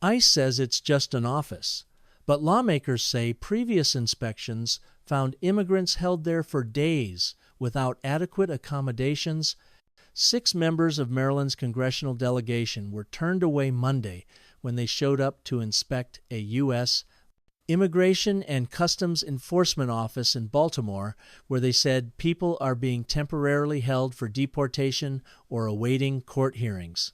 ICE says it's just an office, but lawmakers say previous inspections found immigrants held there for days without adequate accommodations. 6 members of Maryland's congressional delegation were turned away Monday when they showed up to inspect a U.S. Immigration and Customs Enforcement office in Baltimore, where they said people are being temporarily held for deportation or awaiting court hearings.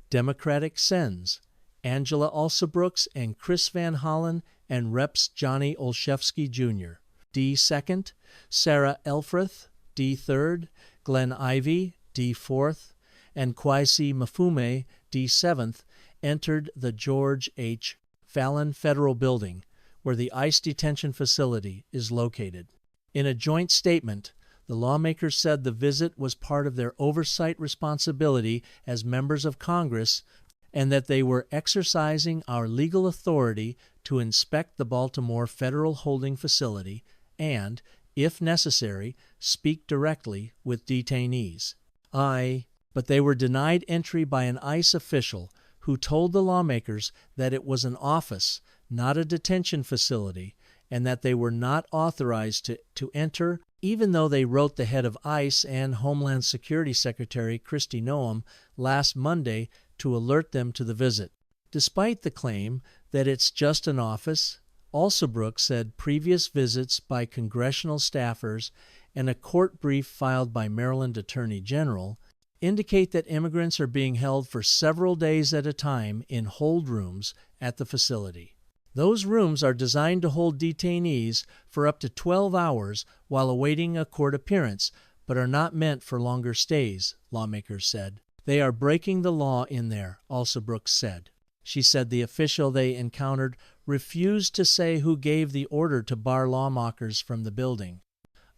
Democratic Sens Angela Alsobrooks and Chris Van Hollen and Reps. Johnny Olszewski Jr., D. 2nd, Sarah Elfreth, D. 3rd, Glenn Ivey, D. 4th, and Kwesi Mafume, D. 7th, entered the George H. Fallon Federal Building, where the ICE detention facility is located. In a joint statement, the lawmakers said the visit was part of their oversight responsibility as members of Congress and that they were exercising our legal authority to inspect the Baltimore Federal Holding Facility and, if necessary, speak directly with detainees. But they were denied entry by an ICE official who told the lawmakers that it was an office, not a detention facility, and that they were not authorized to enter, even though they wrote the head of ICE and Homeland Security Secretary Kristi Noem last Monday to alert them to the visit. Despite the claim that it's just an office, Alsobrooks said previous visits by congressional staffers and a court brief filed by Maryland Attorney General indicate that immigrants are being held for several days at a time in hold rooms at the facility. Those rooms are designed to hold detainees for up to 12 hours while awaiting a court appearance, but are not meant for longer stays, lawmakers said. They are breaking the law in there, Alsobrooks said. She said the official they encountered refused to say who gave the order to bar lawmakers from the building.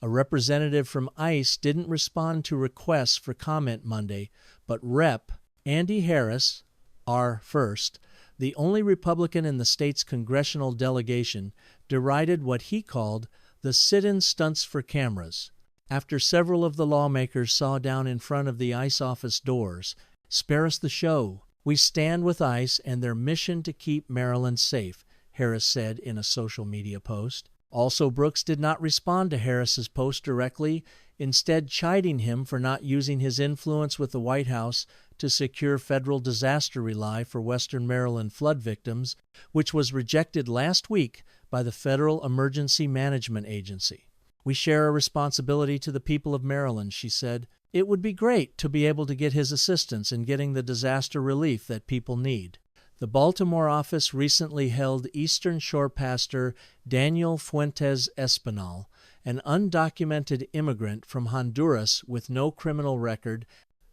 A representative from ICE didn't respond to requests for comment Monday, but Rep. Andy Harris, R. First, the only Republican in the state's congressional delegation, derided what he called the sit-in stunts for cameras. After several of the lawmakers saw down in front of the ICE office doors, "Spare us the show. We stand with ICE and their mission to keep Maryland safe," Harris said in a social media post. Alsobrooks did not respond to Harris's post directly, instead chiding him for not using his influence with the White House to secure federal disaster relief for Western Maryland flood victims, which was rejected last week by the Federal Emergency Management Agency. "We share a responsibility to the people of Maryland," she said. "It would be great to be able to get his assistance in getting the disaster relief that people need." The Baltimore office recently held Eastern Shore pastor Daniel Fuentes Espinal, an undocumented immigrant from Honduras with no criminal record,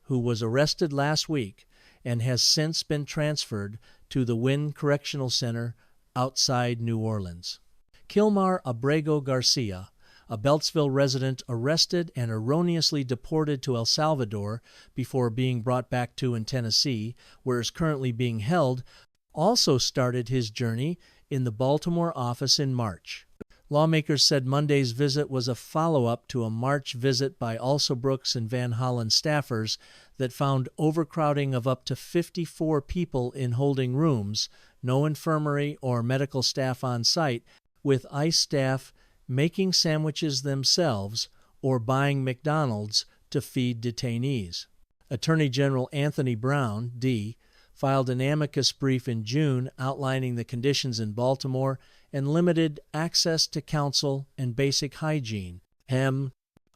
who was arrested last week and has since been transferred to the Wynn Correctional Center outside New Orleans. Kilmar Abrego Garcia, a Beltsville resident arrested and erroneously deported to El Salvador before being brought back in Tennessee, where is currently being held, also started his journey in the Baltimore office in March. Lawmakers said Monday's visit was a follow-up to a March visit by Alsobrooks and Van Hollen staffers that found overcrowding of up to 54 people in holding rooms, no infirmary or medical staff on site, with ICE staff making sandwiches themselves or buying McDonald's to feed detainees. Attorney General Anthony Brown, D., filed an amicus brief in June outlining the conditions in Baltimore and limited access to counsel and basic hygiene.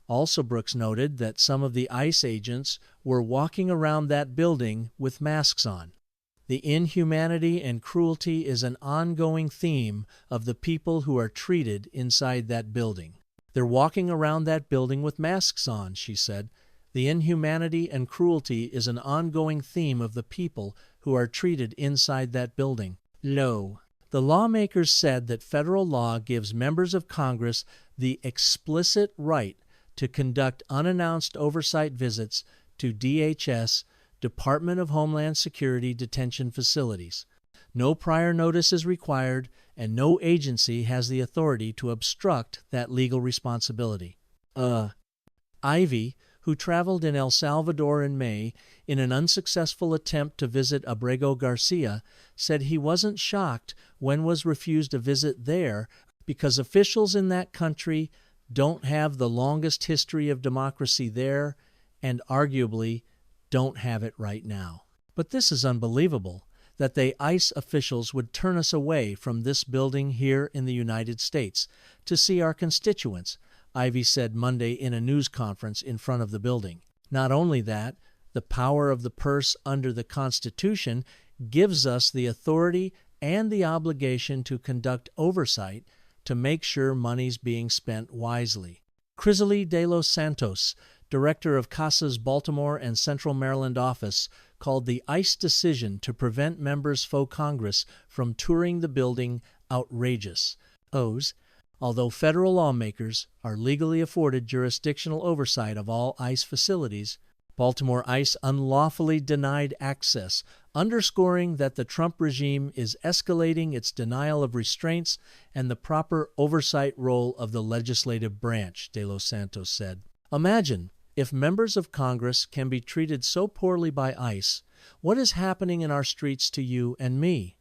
Alsobrooks noted that some of the ICE agents were walking around that building with masks on. The inhumanity and cruelty is an ongoing theme of the people who are treated inside that building. They're walking around that building with masks on, she said. The inhumanity and cruelty is an ongoing theme of the people who are treated inside that building. Lo, the lawmakers said that federal law gives members of Congress the explicit right to conduct unannounced oversight visits to DHS, Department of Homeland Security detention facilities. No prior notice is required, and no agency has the authority to obstruct that legal responsibility. Ivey, who traveled in El Salvador in May in an unsuccessful attempt to visit Abrego Garcia, said he wasn't shocked when was refused a visit there because officials in that country don't have the longest history of democracy there and arguably don't have it right now. But this is unbelievable, that ICE officials would turn us away from this building here in the United States to see our constituents, Ivey said Monday in a news conference in front of the building. Not only that, the power of the purse under the Constitution gives us the authority and the obligation to conduct oversight to make sure money's being spent wisely. Crisely de los Santos, director of CASA's Baltimore and Central Maryland office, called the ICE decision to prevent members faux Congress from touring the building outrageous. Although federal lawmakers are legally afforded jurisdictional oversight of all ICE facilities, Baltimore ICE unlawfully denied access, underscoring that the Trump regime is escalating its denial of restraints and the proper oversight role of the legislative branch, De Los Santos said. Imagine if members of Congress can be treated so poorly by ICE, what is happening in our streets to you and me?